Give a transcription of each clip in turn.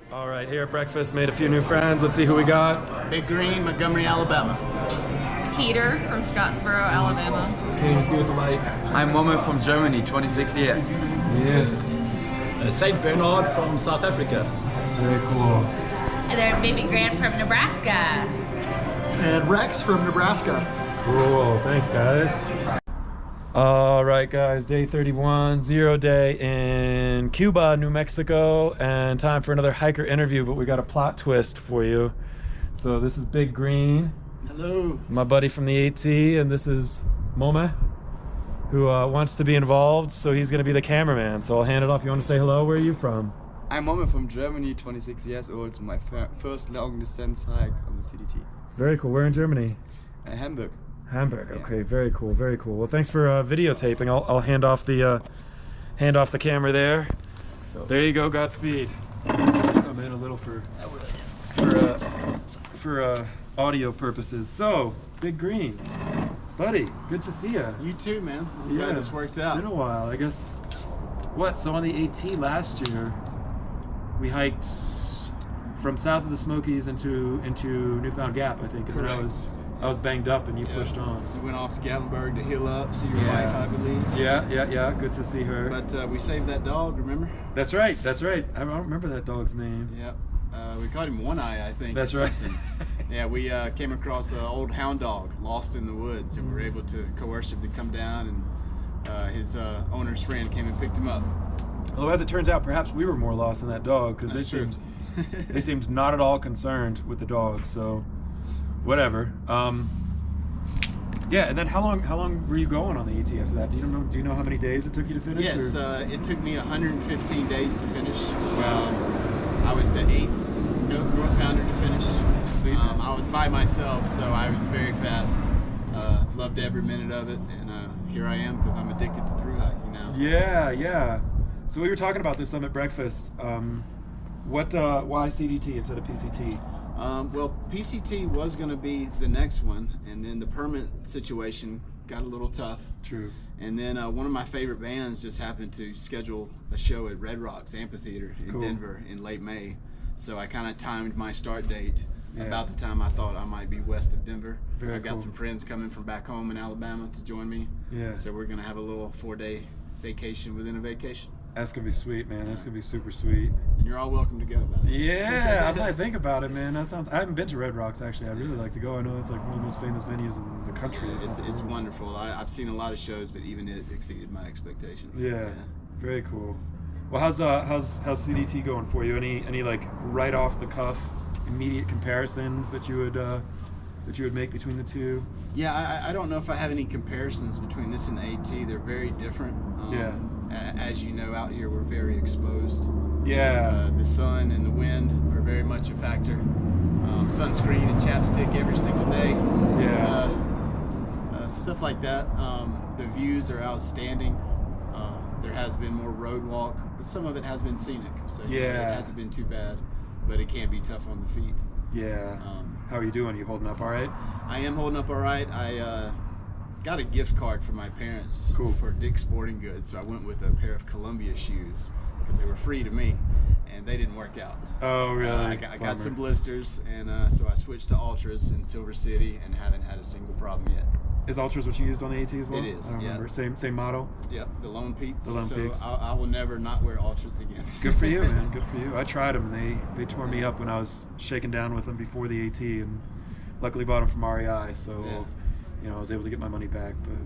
All right, here at breakfast, made a few new friends. Let's see who we got. Big Green, Montgomery, Alabama. Peter from Scottsboro, Alabama. Can't even see with the light. I'm Momo from Germany, 26 years. Yes. Saint Bernard from South Africa. Very cool. And then Baby Grant from Nebraska. And Rex from Nebraska. Cool, thanks guys. All right guys, day 31, 0 day in Cuba, New Mexico, and time for another hiker interview, but we got a plot twist for you. So this is Big Green. Hello. My buddy from the AT, and this is Mome, who wants to be involved, so he's gonna be the cameraman. So I'll hand it off. You wanna say hello? Where are you from? I'm Momo from Germany, 26 years old. My first long distance hike on the CDT. Very cool. Where in Germany? Hamburg. Hamburg. Okay, very cool, very cool. Well, thanks for videotaping. I'll hand off the camera there. So there you go. Godspeed. Come in a little for audio purposes. So, Big Green, buddy, good to see you. You too, man. I'm glad this worked out. Been a while, I guess. What? So on the AT last year, we hiked from south of the Smokies into Newfound Gap, I think. And Correct. then I was banged up, and you pushed on. You went off to Gatlinburg to heal up, see your wife, I believe. Yeah. Good to see her. But we saved that dog, remember? That's right. I don't remember that dog's name. Yep. We caught him One Eye, I think. That's right. Yeah, we came across an old hound dog lost in the woods, and we were able to coerce him to come down, and his owner's friend came and picked him up. Although, as it turns out, perhaps we were more lost than that dog, because they seemed not at all concerned with the dog. So, whatever. Yeah, and then how long were you going on the AT after that? Do you know how many days it took you to finish? Yes, it took me 115 days to finish. I was the 8th northbounder to finish. Sweet. I was by myself, so I was very fast. Loved every minute of it, and here I am because I'm addicted to thru-hiking now. Yeah. So we were talking about this at breakfast. Why CDT instead of PCT? Well, PCT was going to be the next one, and then the permit situation got a little tough. True. And then one of my favorite bands just happened to schedule a show at Red Rocks Amphitheater in Denver in late May. So I kind of timed my start date about the time I thought I might be west of Denver. I've got some friends coming from back home in Alabama to join me. Yeah. So we're going to have a little 4-day vacation within a vacation. That's going to be sweet, man. That's going to be super sweet. And you're all welcome to go, buddy. Yeah, I might think about it, man. I haven't been to Red Rocks, actually. I'd really like to go. I know it's like one of the most famous venues in the country. It's wonderful. I've seen a lot of shows, but even it exceeded my expectations. Yeah. Very cool. Well, how's CDT going for you? Any like right off the cuff, immediate comparisons that you would make between the two? Yeah, I don't know if I have any comparisons between this and the AT. They're very different. As you know, out here we're very exposed. Yeah. The sun and the wind are very much a factor. Sunscreen and chapstick every single day. Yeah. Stuff like that. The views are outstanding. There has been more road walk, but some of it has been scenic. So it hasn't been too bad, but it can be tough on the feet. Yeah. How are you doing? Are you holding up all right? I am holding up all right. I got a gift card from my parents for Dick's Sporting Goods, so I went with a pair of Columbia shoes because they were free to me, and they didn't work out. Oh, really? I got some blisters, and so I switched to Ultras in Silver City and haven't had a single problem yet. Is Ultras what you used on the AT as well? It is, I remember. Same model? Yep, the Lone Peaks. The Lone Peaks. I will never not wear Ultras again. Good for you, man. Good for you. I tried them, and they tore me up when I was shaking down with them before the AT, and luckily bought them from REI, so I was able to get my money back. But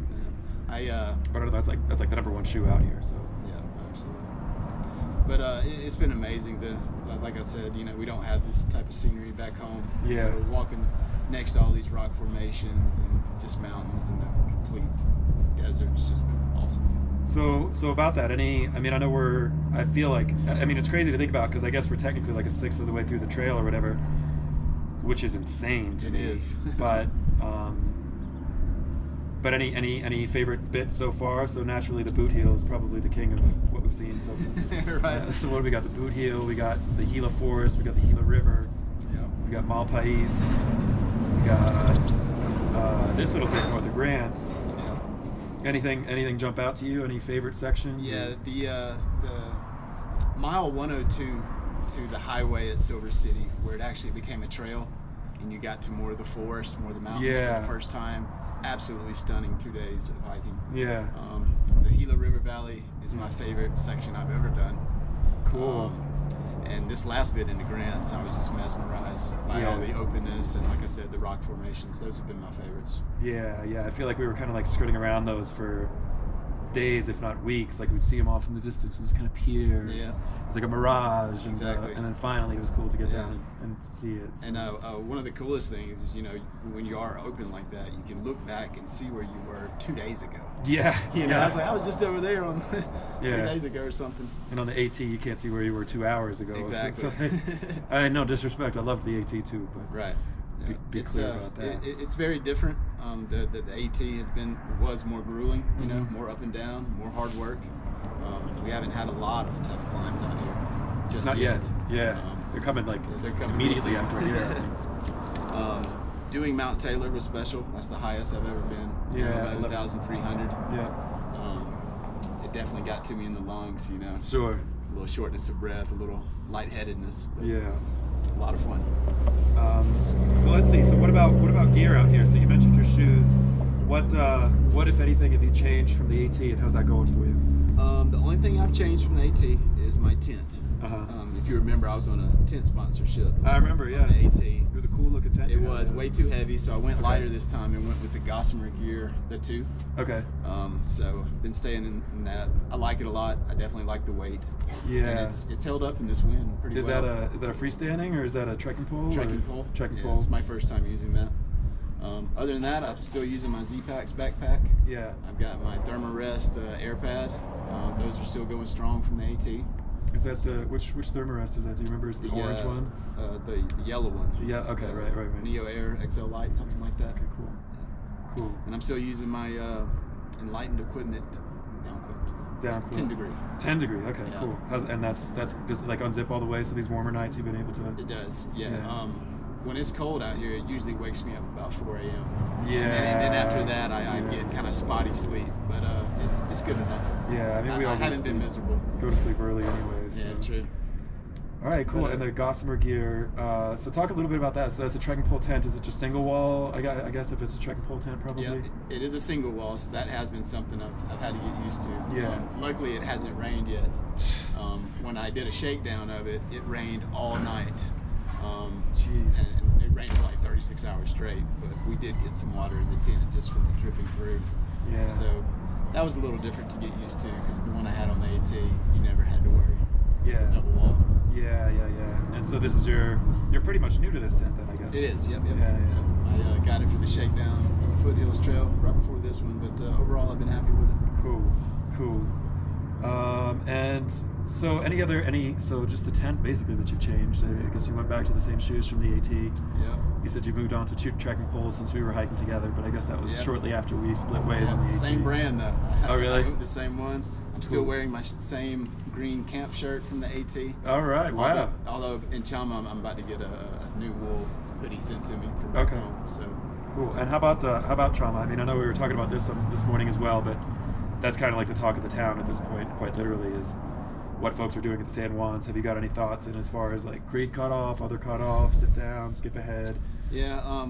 but that's like the #1 shoe out here. So yeah, absolutely. But it's been amazing. Like I said, we don't have this type of scenery back home. Yeah. So walking next to all these rock formations and just mountains and the complete desert's just been awesome. So about that, I feel like it's crazy to think about because I guess we're technically like a sixth of the way through the trail or whatever, which is insane to me. It is. But any favorite bits so far? So naturally the boot heel is probably the king of what we've seen so far. Right. So what do we got? The boot heel, we got the Gila Forest, we got the Gila River, we got Malpais, we got this little bit north of Grant. Anything jump out to you? Any favorite sections? Yeah, the mile 102 to the highway at Silver City, where it actually became a trail, and you got to more of the forest, more of the mountains for the first time. Absolutely stunning 2 days of hiking. Yeah. The Gila River Valley is my favorite section I've ever done. Cool. And this last bit into Grants, I was just mesmerized by all the openness and, like I said, the rock formations. Those have been my favorites. Yeah, yeah. I feel like we were kind of like skirting around those for days, if not weeks. Like we'd see them off in the distance and just kind of peer. Yeah. It's like a mirage. Exactly. And then finally it was cool to get down and see it. So. And one of the coolest things is, you know, when you are open like that, you can look back and see where you were 2 days ago. Yeah. You know, I was like, I was just over there on 3 Yeah. days ago or something. And on the AT, you can't see where you were 2 hours ago. Exactly. I no disrespect. I loved the AT too, but right. Yeah. Be clear about that. It's very different. The AT was more grueling, you know, more up and down, more hard work. We haven't had a lot of tough climbs out here just Not yet. Yeah. They're coming they're coming immediately soon. after here, I think. Doing Mount Taylor was special. That's the highest I've ever been. Yeah, 11,300. Yeah. It definitely got to me in the lungs, you know. Sure. A little shortness of breath, a little lightheadedness. But Yeah. a lot of fun. So let's see. So what about gear out here? So you mentioned your shoes. What if anything have you changed from the AT, and how's that going for you? The only thing I've changed from the AT is my tent. Uh-huh. If you remember, I was on a tent sponsorship. I remember, yeah. On the AT. It was a cool looking tent. It was way too heavy, so I went lighter this time and went with the Gossamer Gear, the 2. Okay. So been staying in that. I like it a lot. I definitely like the weight. Yeah. And it's held up in this wind pretty Is well. that a freestanding or is that a trekking pole? Trekking pole? Trekking Yeah, pole. it's my first time using that. Other than that, I'm still using my Z-Packs backpack. Yeah. I've got my Thermarest air pad. Those are still going strong from the AT. Is that which Thermarest is that? Do you remember? Is it the orange one? The yellow one. Yeah. Okay. Right. Neo Air XL Light, something like that. Okay. Cool. Yeah. Cool. And I'm still using my Enlightened equipment Down 10 degree. 10 degree. Okay. Yeah. Cool. And that's does it like unzip all the way? So these warmer nights you've been able to. It does. Yeah. Yeah. When it's cold out here, it usually wakes me up about 4 a.m. Yeah. And then after that, I get kind of spotty sleep, but it's good enough. Yeah. I mean, we I all haven't been miserable. go to sleep early anyways. Yeah, so. true. All right, cool. But, And the Gossamer Gear. So talk a little bit about that. So that's a trekking pole tent. Is it just single wall? I guess if it's a trekking pole tent, probably. Yeah, it is a single wall, so that has been something I've had to get used to. Yeah. Luckily, it hasn't rained yet. When I did a shakedown of it, it rained all night. Jeez. And it rained for like 36 hours straight, but we did get some water in the tent just from it dripping through. Yeah. So that was a little different to get used to, because the one I had on the AT, you never had to worry. Yeah. It's a double wall. Yeah. And so this is you're pretty much new to this tent then, I guess. It is, yep. Yeah. I got it for the shakedown Foothills Trail right before this one, but overall I've been happy with it. Cool. And so so just the tent basically that you've changed. I guess you went back to the same shoes from the AT. Yeah. You said you moved on to 2 trekking poles since we were hiking together, but I guess that was shortly after we split ways on the AT. Same brand though. Oh, really? I moved the same one. I'm still wearing my same green camp shirt from the AT. All right, wow. Although in Chama, I'm about to get a new wool hoodie sent to me from back home. So cool. And how about trauma? I mean, I know we were talking about this this morning as well, but that's kind of like the talk of the town at this point, quite literally, is what folks are doing at the San Juans. Have you got any thoughts in as far as like creek cutoff, other cutoff, sit down, skip ahead? Yeah,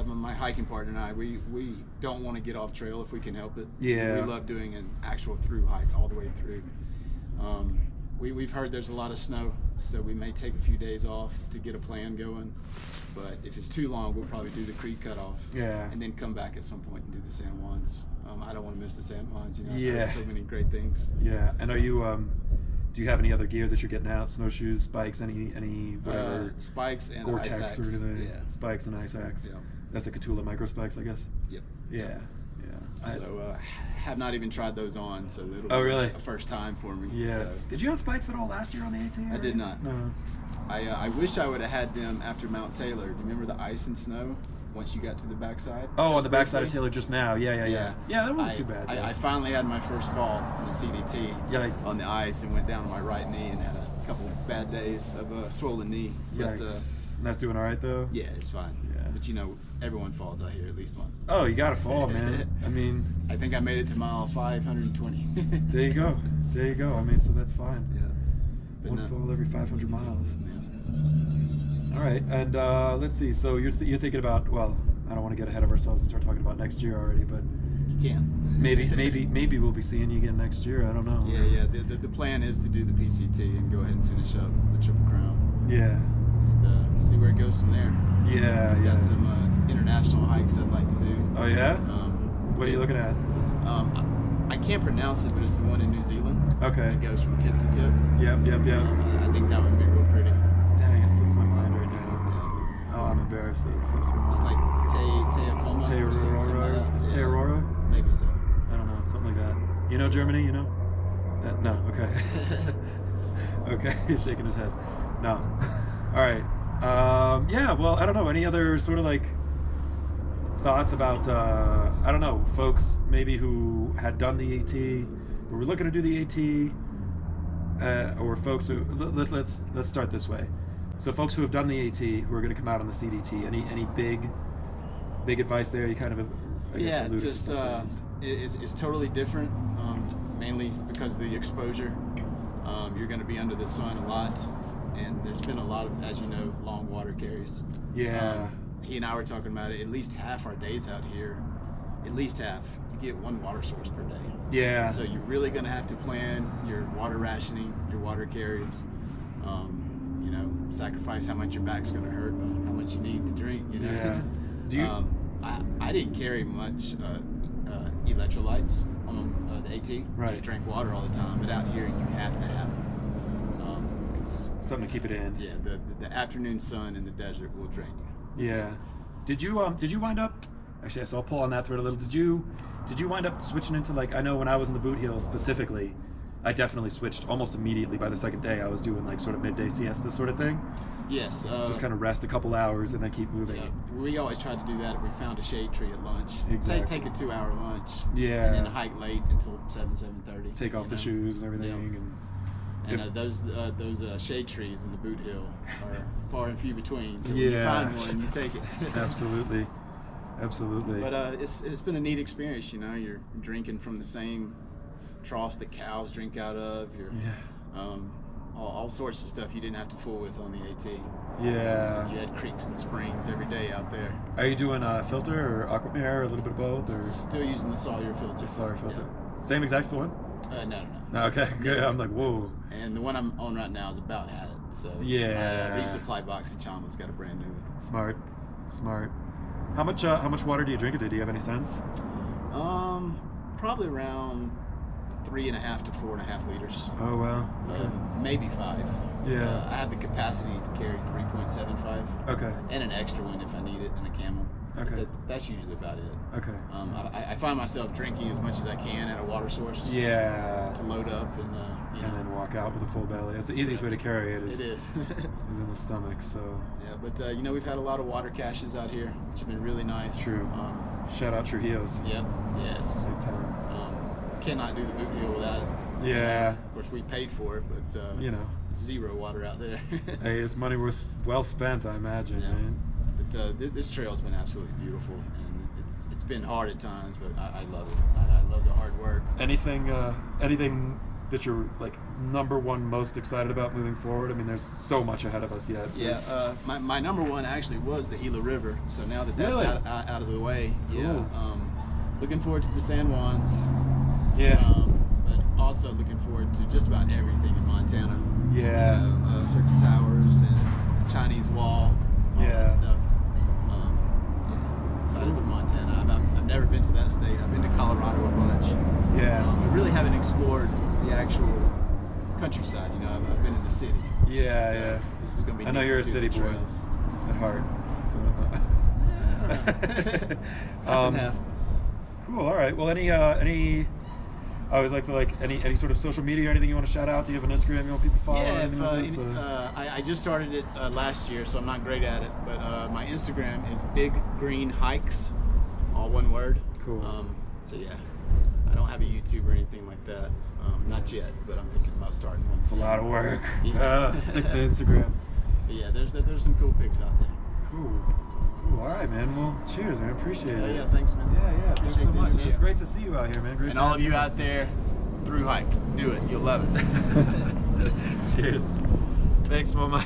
my hiking partner and I, we don't want to get off trail if we can help it. Yeah. We love doing an actual through hike all the way through. We've heard there's a lot of snow, so we may take a few days off to get a plan going. But if it's too long, we'll probably do the creek cutoff. Yeah. And then come back at some point and do the San Juans. I don't want to miss the San Juans. You know, Yeah. I've heard so many great things. Yeah. And are you do you have any other gear that you're getting out? Snowshoes, spikes, any whatever? Spikes and Gore-Tex ice axe. or anything? Yeah. Spikes and ice axe. Yeah. That's the Catula micro spikes, I guess. Yep. Yeah. So have not even tried those on, so it'll Oh, be really? a first time for me. Yeah. So. Did you have spikes at all last year on the AT? I did not. No. I wish I would have had them after Mount Taylor. Do you remember the ice and snow once you got to the backside? Oh, on Just the backside of briefly? Taylor just now. Yeah, that wasn't too bad. I finally had my first fall on the CDT. Yikes. On the ice and went down to my right knee and had a couple bad days of a swollen knee. Yikes. But, and that's doing all right though? yeah, it's fine. Yeah. But you know, everyone falls out here at least once. Oh, you gotta fall, man. I mean, I think I made it to mile 520. there you go. I mean, so that's fine. Yeah. But one fall every 500 miles. All right, and let's see. So you're thinking about, well, I don't want to get ahead of ourselves and start talking about next year already, but you can. maybe we'll be seeing you again next year. I don't know. Yeah. The plan is to do the PCT and go ahead and finish up the Triple Crown. Yeah. And see where it goes from there. Yeah. Got some international hikes I'd like to do. Oh yeah. What are you looking at? I can't pronounce it, but it's the one in New Zealand. Okay. It goes from tip to tip. Yep. I think that would be real pretty. Dang, it slips my mind right now. Oh, I'm embarrassed that it slips my mind. It's like Teacoma or something like that. Is Tearora? Maybe so. I don't know, something like that. You know Germany, you know? No, okay. Okay, he's shaking his head. No. All right. Yeah, well, I don't know. Any other sort of like thoughts about, I don't know, folks maybe who had done the AT, or were looking to do the AT, or folks who, let's start this way. So folks who have done the AT, who are going to come out on the CDT, any big advice there? You kind of, I guess, alluded to some things. It's totally different, mainly because of the exposure. You're going to be under the sun a lot, and there's been a lot of, as you know, long water carries. Yeah. He and I were talking about it. At least half our days out here, at least half, you get one water source per day. Yeah. So you're really going to have to plan your water rationing, your water carries. You know, sacrifice how much your back's going to hurt, but how much you need to drink. You know. Yeah. Do you? I didn't carry much electrolytes on the AT. Right. Just drank water all the time. But out here, you have to have them. Something to keep it in. Yeah, the afternoon sun in the desert will drain you. Yeah. Did you wind up? Actually, so I'll pull on that thread a little. Did you wind up switching into, like, I know when I was in the boot heel specifically, I definitely switched almost immediately. By the second day, I was doing like sort of midday siesta sort of thing. Yes. Just kind of rest a couple hours and then keep moving. Yeah, we always tried to do that. We found a shade tree at lunch. Exactly. Take a 2-hour lunch. Yeah. And then hike late until 7:30. Take off the shoes and everything. Yeah. And those shade trees in the boot hill are far and few between. So yeah. when you find one, you take it. Absolutely. But it's been a neat experience. You know, you're drinking from the same troughs that cows drink out of. All sorts of stuff you didn't have to fool with on the AT. Yeah. You had creeks and springs every day out there. Are you doing a filter or aquamare or a little bit of both? Or still using the Sawyer filter. The Sawyer filter. Yeah. Same exact one? No. Okay, good. I'm like, whoa. And the one I'm on right now is about had it. So yeah. My resupply box at Chama's got a brand new one. Smart. How much water do you drink a day? Do you have any sense? Probably around 3.5 to 4.5 liters. Oh wow. Okay. Maybe 5. Yeah. I have the capacity to carry 3.75. Okay. And an extra one if I need it, and a camel. Okay. That's usually about it. Okay. I find myself drinking as much as I can at a water source. Yeah. To load up and and then walk out with a full belly. It's the easiest way to carry it. Is is in the stomach. So. Yeah, but we've had a lot of water caches out here, which have been really nice. True. Shout out Trujillo's. Yep. Yes. Big time. Cannot do the boot hill without it. Yeah. Of course, we paid for it, but zero water out there. Hey, it's money well spent, I imagine, man. But this trail's been absolutely beautiful, and it's been hard at times, but I love it. I love the hard work. Anything that you're like number one most excited about moving forward? I mean, there's so much ahead of us yet. Yeah. My number one actually was the Gila River. So now that that's out of the way, looking forward to the San Juans. Yeah. But also looking forward to just about everything in Montana. Yeah. Circuit Towers and Chinese Wall, all that stuff. Excited for Montana. I've never been to that state. I've been to Colorado a bunch. Yeah. I really haven't explored the actual countryside. I've been in the city. Yeah, yeah. This is gonna be. I know you're a city boy at heart. So. Cool. All right. Well, any I always like to any sort of social media or anything you want to shout out. Do you have an Instagram you want people to follow? Yeah, I just started it last year, so I'm not great at it. But my Instagram is Big Green Hikes, all one word. Cool. So yeah, I don't have a YouTube or anything like that, not yet. But I'm thinking about starting one. It's a lot of work. Stick to Instagram. But yeah, there's some cool pics out there. Cool. All right, man. Well, cheers, man. Appreciate it. Yeah, thanks, man. Yeah. Thanks so much. It's great to see you out here, man. Great. And all of you out there, thru-hike. Do it. You'll love it. Cheers. Thanks, Mama.